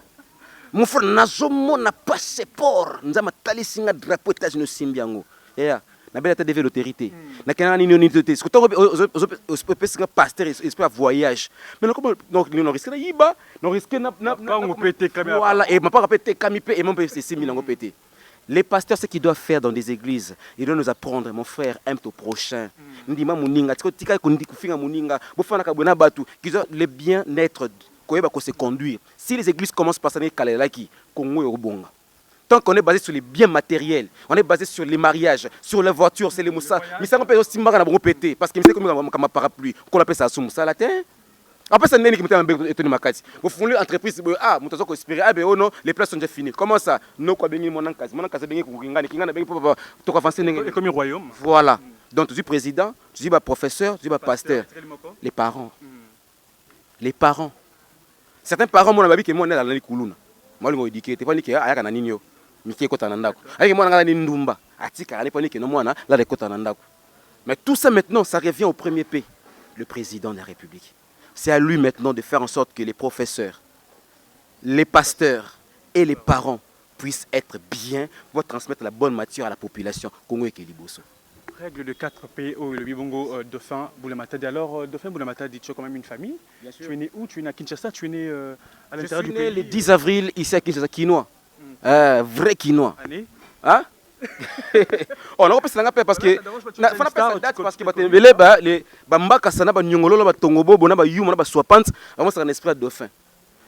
Mon frère nazomo na passeport nzama talisinga drapeau États-Unis simbiango. Yeah. Na belle tête de l'autorité. Na kana ni unité. Ce que tu pasteur esprit voyage. Mais donc nous risque na yiba, nous risque na on péter caméra. Voilà et m'a pas péter camipé et mon c'est 6000 ngo péter. Les pasteurs ce qu'ils doivent faire dans des églises, ils doivent nous apprendre mon frère aime ton prochain. Ndima muninga tiko tika ko ndi kufinga muninga, bo fana ka bona batu, qu'ils ont le bien-être koyeba ko se conduire. Si les églises commencent par s'aller kalela ki Congo yobonga. Tant qu'on est basé sur les biens matériels, on est basé sur les mariages, sur les voitures, c'est les moussa. Mais ça on peut aussi marrer na péter parce que c'est comme parapluie, qu'on appelle ça sous moussa latin. Après ça n'est qui mettait un étonné makati. Vous fondez entreprise muto zoko espérer oh non, les places sont déjà finies. Comment ça? Non quoi bengi mon encase bengi ko ngani bengi to avancer comme royaume. Voilà. Donc tu dis président, tu dis bah, professeur, tu dis bah, pasteur. Les parents. Les parents. Certains parents, moi, je suis dans la kuluna. Moi, je suis éduqué. Je suis pas nini. Mais tout ça maintenant, ça revient au premier P, le président de la République. C'est à lui maintenant de faire en sorte que les professeurs, les pasteurs et les parents puissent être bien pour transmettre la bonne matière à la population. Congo et Keliboso. Règle de 4 pays au le Bibongo Dauphin Boulamatadi. Alors, Dauphin Boulamatadi, tu as quand même une famille. Tu es né où? Tu es né à Kinshasa, tu es né à l'intérieur du pays. Je suis né le 10 avril ici à Kinshasa, Kinois. Vrai Kinois. Année? Hein? On a repris ça parce que parce que les Bambaka sana ba nyongolo ba tongobo bona ba yuma ba swapant avant ça un esprit de Dauphin.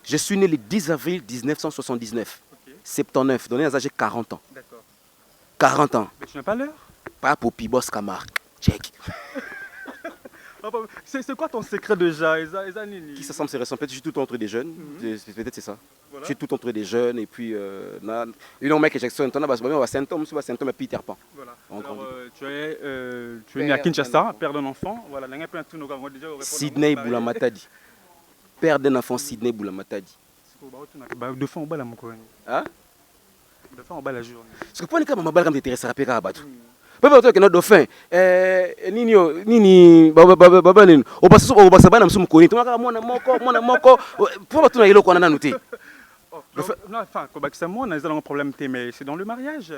Je suis né le 10 avril 1979. 79, donné à âge 40 ans. D'accord. 40 ans. Mais tu n'as pas l'heure? Pas pour Pibos Camargue. Check. C'est quoi ton secret déjà? Qui ça semble se ressemble? Je suis tout entre des jeunes. Peut-être c'est ça. Voilà. Je suis tout entre des jeunes et puis un mec Jackson, tu as symptômes, tu as symptômes Peter Pan. Voilà. Alors, tu es né à Kinshasa, père d'un enfant. Voilà. Sidney Boulamatadi. Père d'un enfant Sidney Boulamatadi. Deux fois en bas la moukouni. Hein? Deux fois en bas la journée. Parce que pour les cas, ma balle comme t'intéresse à rappeler à battre. Papa toi que notre dauphin nini baba nini obasa bana msumu koni to maka mwana moko pour tu na yelo kona nanuti. Non enfin ko bakisa mo na un problème mais c'est dans le mariage.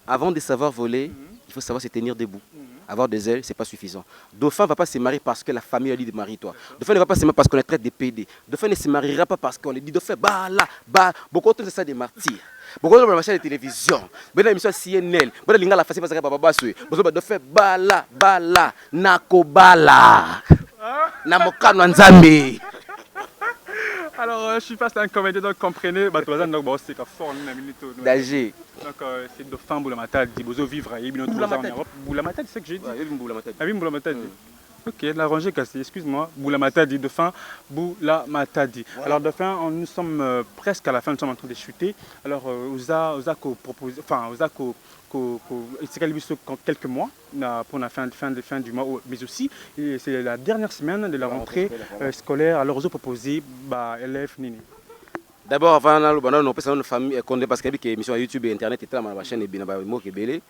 Avant de savoir voler, il faut savoir se tenir debout. Avoir des ailes, c'est pas suffisant. Dauphin ne va pas se marier parce que la famille a dit de marie-toi. Dauphin ne va pas se marier parce qu'on est traite de PD. Dauphin ne se mariera pas parce qu'on lui dit Dauphin, bah là, bah. Beaucoup de ça des martyrs. Beaucoup de machines de télévision. Beaucoup d'émissions CNN. Beaucoup de linga la face parce que papa basue. Beaucoup de Dauphin, bah là, nako bala. Namokano nzambe. Alors, je suis face à un comédien, donc comprenez, c'est fort, d'âgé. Donc, c'est Dauphin Boulamatadi, il faut vivre, il y a Boulamatadi, c'est ce que j'ai dit. Oui, Boulamatadi. Ok, la rangée cassée, excuse-moi. Boulamatadi, Dauphin Boulamatadi. Alors, Dauphin, nous sommes presque à la fin, nous sommes en train de chuter. Alors, Ozako propose, enfin, Ozako quelques mois pour la fin du mois, mais aussi c'est la dernière semaine de la rentrée scolaire. Alors ils ont proposé élèves nini. D'abord avant on peut une famille parce qu'il y a une émission à YouTube et internet et là ma chaîne est bien mo kebele.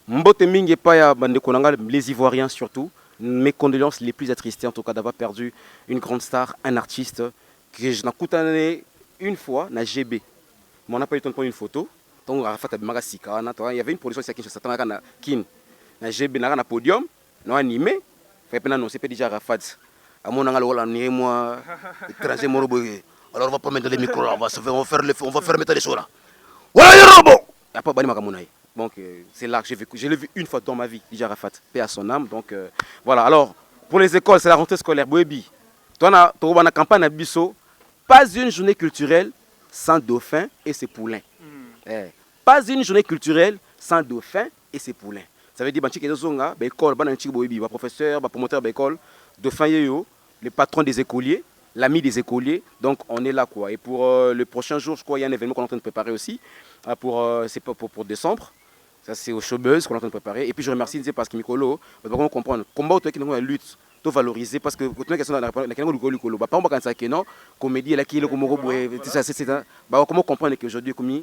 Mbote mingi pa ya bande konanga les Ivoiriens surtout. Mes condoléances les plus attristées en tout cas d'avoir perdu une grande star, un artiste que je n'ai coutané une fois na GB. Mais on n'a pas eu le temps de prendre une photo. Il y avait une production ici à Kinshasa, na GB, na podium, na animé, il c'est pas déjà Rafat. À mon angle, moi, étranger moroboé. Alors on va pas mettre les micros là, on va faire mettre les choses là. Voilà les robots. Il n'y a pas de bani. Donc c'est là que j'ai vécu. Je l'ai vu une fois dans ma vie, déjà Rafat, paix à son âme. Donc voilà. Alors pour les écoles, c'est la rentrée scolaire. Boebi, toi, tu as une campagne à Bisso, pas une journée culturelle sans dauphin et ses poulains. Pas une journée culturelle sans dauphin et ses poulains. Ça veut dire que les professeurs, les promoteurs de l'école, dauphin, les patrons des écoliers, l'ami des écoliers. Donc on est là quoi. Et pour le prochain jour, je crois qu'il y a un événement qu'on est en train de préparer aussi c'est pour décembre. Ça c'est au showbuzz qu'on est en train de préparer. Et puis je remercie parce que Mikolo, on comprend combat autour de la lutte. Tout valoriser parce que quand question dans la par exemple quand non comédie là qui est le comment comprendre qu'aujourd'hui comme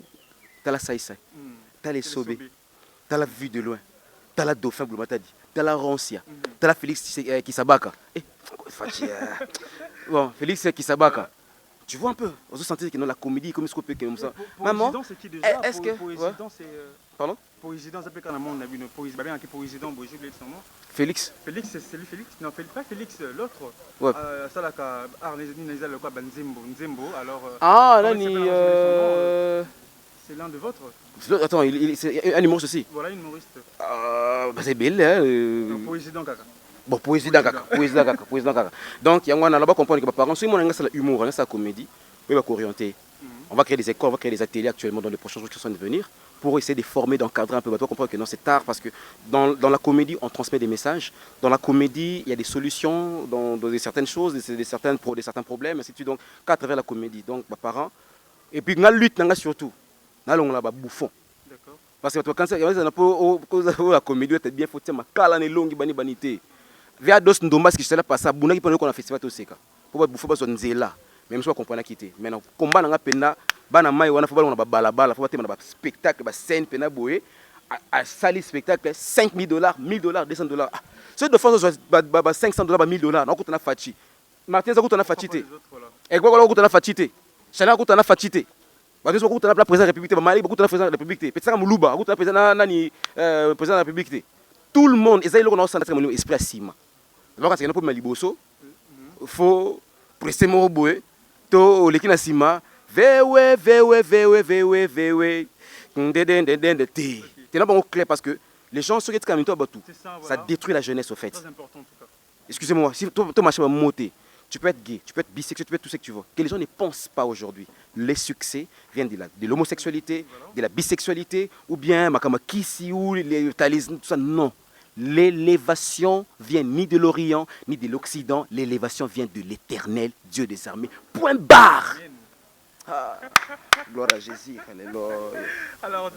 t'as la saïsa, t'as les sobé, t'as la vue de loin, t'as la dauphin Boulamatadi, t'as la Rancia, t'as la Félix Kisabaka. Bon, Félix Kisabaka. Tu vois un peu, on se sentit que dans la comédie comme ça. Maman, c'est qui déjà? Est-ce que pardon? Président, ça peut quand même une président, j'ai oublié son nom. Félix. Félix, c'est lui Félix. Non, pas Félix, l'autre. Ouais. Ça là Nzembo. Alors. Ah là c'est l'un de vôtres. Attends, c'est un humoriste aussi. Voilà, un humoriste. C'est belle hein. Président Kaka. Bon, président Kaka. Donc il y a un là-bas comprendre que les parents, si mon engagement c'est l'humour, c'est la comédie, on va orienter. On va créer des écoles, on va créer des ateliers actuellement dans les prochains jours qui sont à venir pour essayer de former, d'encadrer un peu. On va comprendre que non, c'est tard parce que dans la comédie, on transmet des messages. Dans la comédie, il y a des solutions dans certaines choses, certains problèmes, ainsi de suite. Donc, qu'à travers la comédie. Donc, mes parents. Et puis, la lutte, surtout. Là, on a bouffon. Parce que quand ça la comédie était bien faut ma kala ne longi bani banité. Via dos ndomba ce qui s'est passé buna qui pendant qu'on a festival to seka. Faut pas bouffer pas son nzela. Même si on comprend quitter. Maintenant combat nga pena bana mai wana faut pas on a balabala faut pas na spectacle ba scène pena boé à sali spectacle $5,000 $1,000 $200. C'est de fois ba $500 ba $1,000 na kutana fachi. Martin za kutana fachi te. Et quoi ko kutana fachi te. Chana kutana fachi te. Parce que beaucoup de la président de la République, beaucoup de la président de la République, peut-être que Moulouba, beaucoup de la président de la République, tout le monde, ils ont un centre esprit à Sima. Alors quand il y a un peu de Maliboso, il faut presser mon boé, to l'équipe à Sima, vewe. C'est pas clair parce que les gens se regardent comme toi, ça détruit la jeunesse au fait. Excusez-moi, si toi marches à monter. Tu peux être gay, tu peux être bisexuel, tu peux être tout ce que tu veux. Que les gens ne pensent pas aujourd'hui. Les succès viennent de l'homosexualité, de la bisexualité, ou bien Kissi, ou les talismans, tout ça. Non. L'élévation vient ni de l'Orient, ni de l'Occident. L'élévation vient de l'Éternel, Dieu des armées. Point barre. Ah, gloire à Jésus. Alléluia. Alors,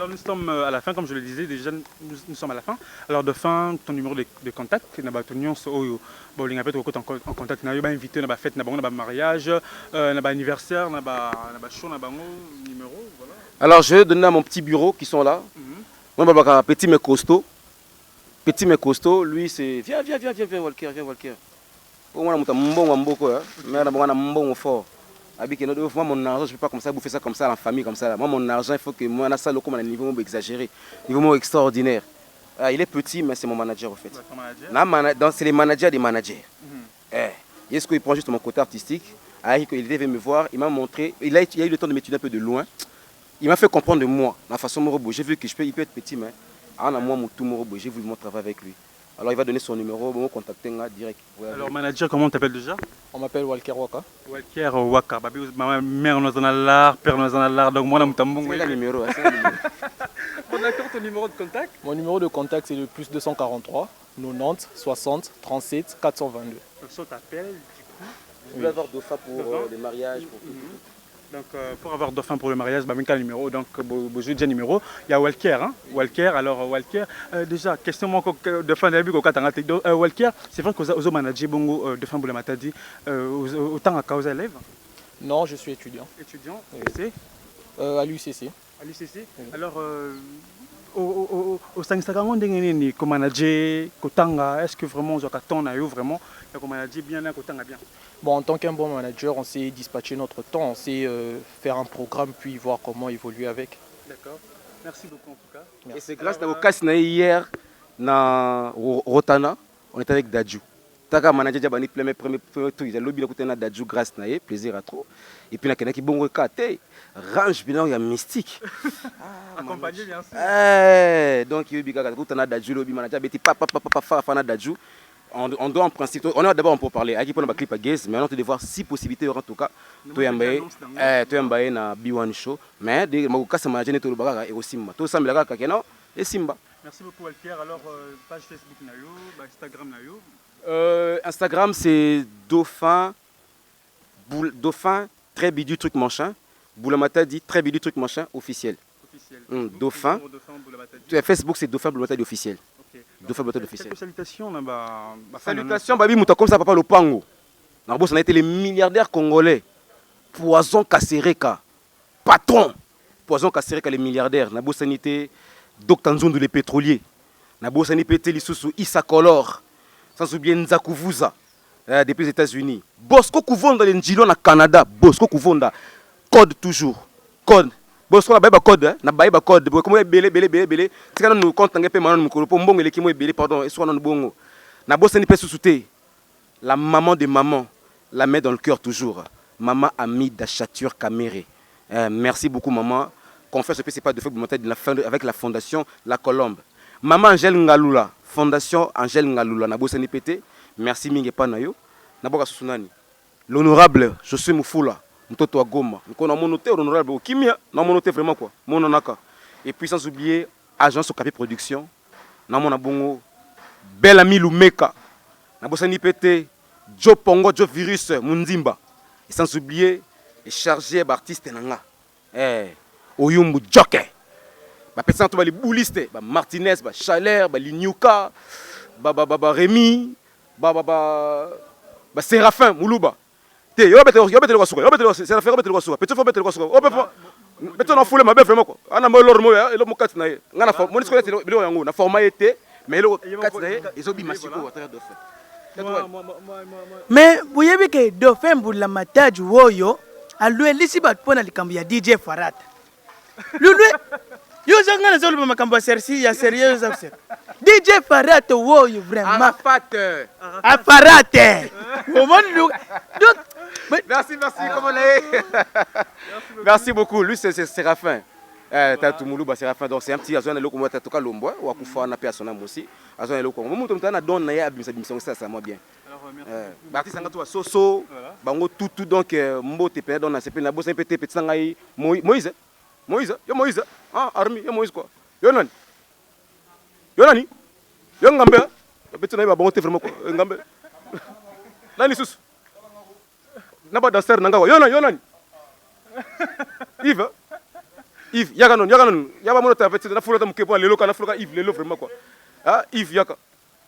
nous sommes à la fin, comme je le disais, déjà nous sommes à la fin. Alors, de fin, ton numéro de contact, nous avons en contact, nous avons invité, nous avons fête, nous avons mariage, nous avons anniversaire, nous avons show, nous avons numéro. Voilà. Alors, je vais donner à mon petit bureau qui sont là. Moi, petit mais costaud. Petit mais costaud, lui, c'est. Viens, Walker. Pour moi, je suis un bon fort. Moi, mon argent, je ne peux pas comme ça bouffer ça comme ça en famille comme ça. Moi, mon argent, il faut que moi, ça le comme un niveau exagéré, niveau extraordinaire. Il est petit, mais c'est mon manager en fait. C'est les managers des managers. Est-ce qu'il prend juste mon côté artistique? Il devait me voir, il m'a montré, il a eu le temps de m'étudier un peu de loin. Il m'a fait comprendre de moi, la façon de me j'ai vu qu'il peut être petit, mais j'ai voulu mon travail avec lui. Alors il va donner son numéro, on va contacter direct. Alors manager, comment on t'appelle déjà? On m'appelle Walker Waka. Walker Waka. Ma mère nous en a l'art, père nous en a l'art, donc moi, c'est le numéro. Bon d'accord, ton numéro de contact? Mon numéro de contact c'est le plus 243 90 60 37 422. Donc ça t'appelle du coup? Je vais avoir Dauphin pour les mariages. Donc pour avoir Dauphin pour le mariage, bah le numéro, donc j'ai déjà numéro. Il y a Walker, hein? Walker, alors Walker, déjà, question de fin de la vie, Walker, c'est vrai que vous managez bongo de fin pour le matadi, autant à cause élève? Non, je suis étudiant. Étudiant, oui. C'est à l'UCC. À l'UCC, oui. Alors, au Instagram, on dit que manager, est-ce que vraiment, vraiment, manager bien, bien? Bon, en tant qu'un bon manager, on sait dispatcher notre temps, on sait faire un programme puis voir comment évoluer avec. D'accord. Merci beaucoup en tout cas. Merci. Et c'est grâce à vos casses hier, na Rotana, on était avec Dadju. Taka manager Jabani premier truc, j'ai lobby écouter na Dadju grâce na plaisir à trop. Et puis na kena ki bon rekate, range bilan ya mystique. Accompagné bien sûr. Donc il y a écouter na Dadju lobby manager beti papa na Dadju. On doit en principe, on est d'abord pour parler. Avec un clip à Gaze, mais on doit voir si possibilité en tout cas. Tu es mbaye na B1 show, mais des magokas ça m'a gêné tout le bagage et aussi tout ça me l'a gagné non et Simba. Merci beaucoup Walker. Alors page Facebook nayo, Instagram nayo. Instagram c'est Dauphin très bidu truc machin. Boulamata dit très bidu truc machin officiel. Dauphin. Facebook c'est Dauphin Boulamata officiel. Salutations là-bas. Salutations, Babi Mouta comme ça, papa Lopango. On a été les milliardaires congolais. Poison Kassereka. Patron. Poison Kassereka, les milliardaires. Nabo Sanité, Dr Nzundu, les pétroliers. Nabo Sanité, Lissousou, Issa Color. Sans oublier Nzakuvuza, depuis les États-Unis. Bosco Kouvonda, les Njilo, na Canada. Bosco Kouvonda. Code toujours. Code. Bosco na baïba code, na baïba code. Comment belé. C'est quand nous comptons un peu maintenant nous pour mbongo les qui mo belé pardon et soit dans bongo. Na bossa ni pe sous-souté. La maman de maman, la met dans le cœur toujours. Maman Amida Chature Caméré. Merci beaucoup maman. Confesse que c'est pas de fait avec la fondation La Colombe. Maman Angèle Ngalula, fondation Angèle Ngalula na bossa ni pété. Merci mingi pa na yo. Na boka susunani. L'honorable Josué Moufoula. Mtoto wa Goma. Nous avons monoté honorable au Kimia. Nous avons monoté vraiment quoi. Mononaka. Et puis sans oublier agence Okapi Production. Nous avons bongo bel ami Lumeka. Nous avons Pété. Joe Pongo, Joe Virus, Munzimba. Et sans oublier les chargés d'artistes Nanga. Oyumbu Joke. bapesa to bali bouliste ba Martinez ba Chalère ba Linyuka ba Rémi ba Séraphin Muluba te yo bete ko suka Séraphin bete ko suka petit fo bete ko suka o bete beto na foule mabe vraiment quoi ana mo lor mo ya elo mo kat na ye ngana fa mo nisko tele bilo yango na format été mais elo kat na ye ezo bi masiko wa travers de fait mais boyebi ke Dauphin Mbula Matadi woyo alue lisi bat pona likambo ya DJ Farata lulwe yo zanga na zolo makambo ya sersi ya sérieux ça DJ Farata woyo vraiment Farata donc merci comment est merci beaucoup lui c'est Séraphin Tatu Muluba Séraphin donc c'est un petit azona loko mota toka lombo wa kufa na personnel aussi azona loko mutu mutana don na ya abimisa bimission ça moi bien Baptiste sanga to soso bango tout donc mbote pe don na sepe na bosa petit petit sanga Moïse ah army yo Moïse quoi yo nani yo ngambe petit na ba bango te vraiment quoi ngambe nani susu naba danser nanga yo nani Yves yaka non yaba mono ta petit na fulota mukepo lelo kana fuloka Yves lelo vraiment quoi ah Yves yaka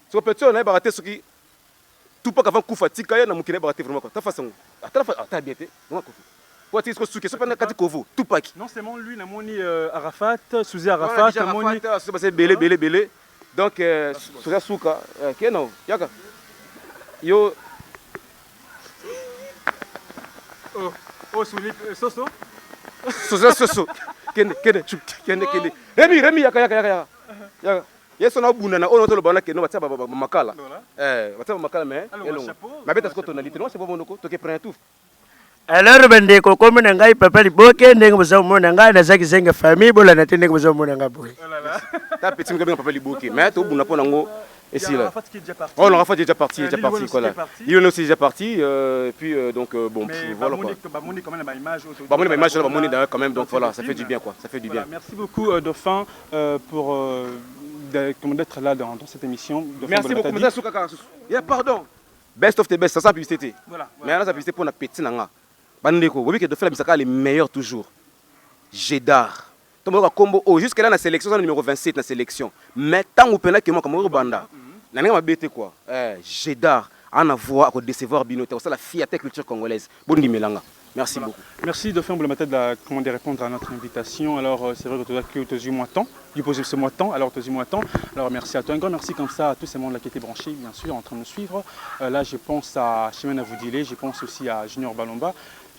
so petit na ba raté soki tout pas avant kufa tika ya na mukine ba raté vraiment quoi ta façon ta bien te on kufa pour tisko suki so pas kati kovo tout pas non c'est mon lui na moni Arafat Souzi Arafat na moni c'est belé donc Souzi Souka que non yaka yo oh soso kende Rémi yaka yeso na buna na ono tolo bana keno batsa makala batsa makala mais elongo mabeta sko tonalité non c'est pas monoko to ke prend tout alors bende ko komo na ngai papa liboke ndenge boza mona ngai na zaki zenga famille bola na tende boza mona ngai boy ta petit ngabeng papa liboke mais to buna pona ngo et si là oh non Rafat est déjà parti quoi là il est aussi déjà parti et puis donc bon voilà quoi Bamoni quand même la image Bamoni quand même donc voilà ça fait du bien quoi ça fait du bien merci beaucoup Dauphin pour d'être là dans cette émission merci beaucoup mais ça pardon best of the best ça publicité voilà mais là ça publicité pour na petit nanga bandeko bobi que Dauphin la bisaka les meilleurs toujours Gédar Tomboka combo jusque là la sélection numéro 27 la sélection mais tant ou pena que moi comme Rwanda na nga mabete quoi Gédar en avoir à décevoir binote ça la fierté culture congolaise bondi melanga merci beaucoup merci Dauphin Mbula Matadi de répondre à notre invitation alors c'est vrai que tu as eu moins temps du poser ce mois temps alors tu as eu moins temps alors merci à toi un grand merci comme ça à tous ces membres là qui étaient branchés bien sûr en train de nous suivre là je pense à Chimène Avoudilé je pense aussi à Junior Balomba.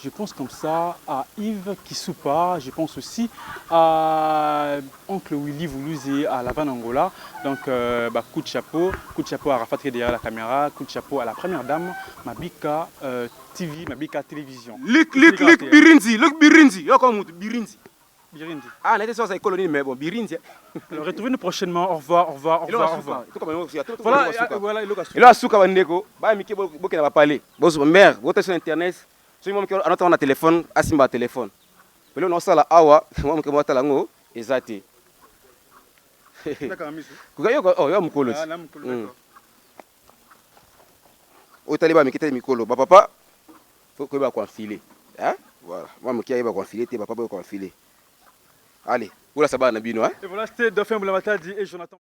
Je pense comme ça à Yves Kissoupa, je pense aussi à Oncle Willy Voulouzé à Lavan Angola. Donc, coup de chapeau à Rafat qui est derrière la caméra, coup de chapeau à la première dame, Mabika TV, Mabika Télévision. Luc Birinzi, Birinzi. Ah, on était sur sa colonie, mais bon, Birinzi. Alors, retrouvez-nous prochainement. Au revoir. Voilà, il a souka bandeko. Bah, Miki, beaucoup n'a pas parlé. Bon, mère, votre sur Internet. Si on a un téléphone, asimba téléphone. Mais là on a la awa, moi me kemata lango ezate. D'accord, monsieur. Oh, ya mukolo. Ah, là mukolo. O taliba mikite mikolo. Ba papa faut que ba ko enfiler. Hein? Voilà. Moi me kiaye ba ko enfiler, te papa ba ko enfiler. Allez, oula ça va na bino hein. Et voilà, c'était Dauphin Mbula Matadi et Jonathan.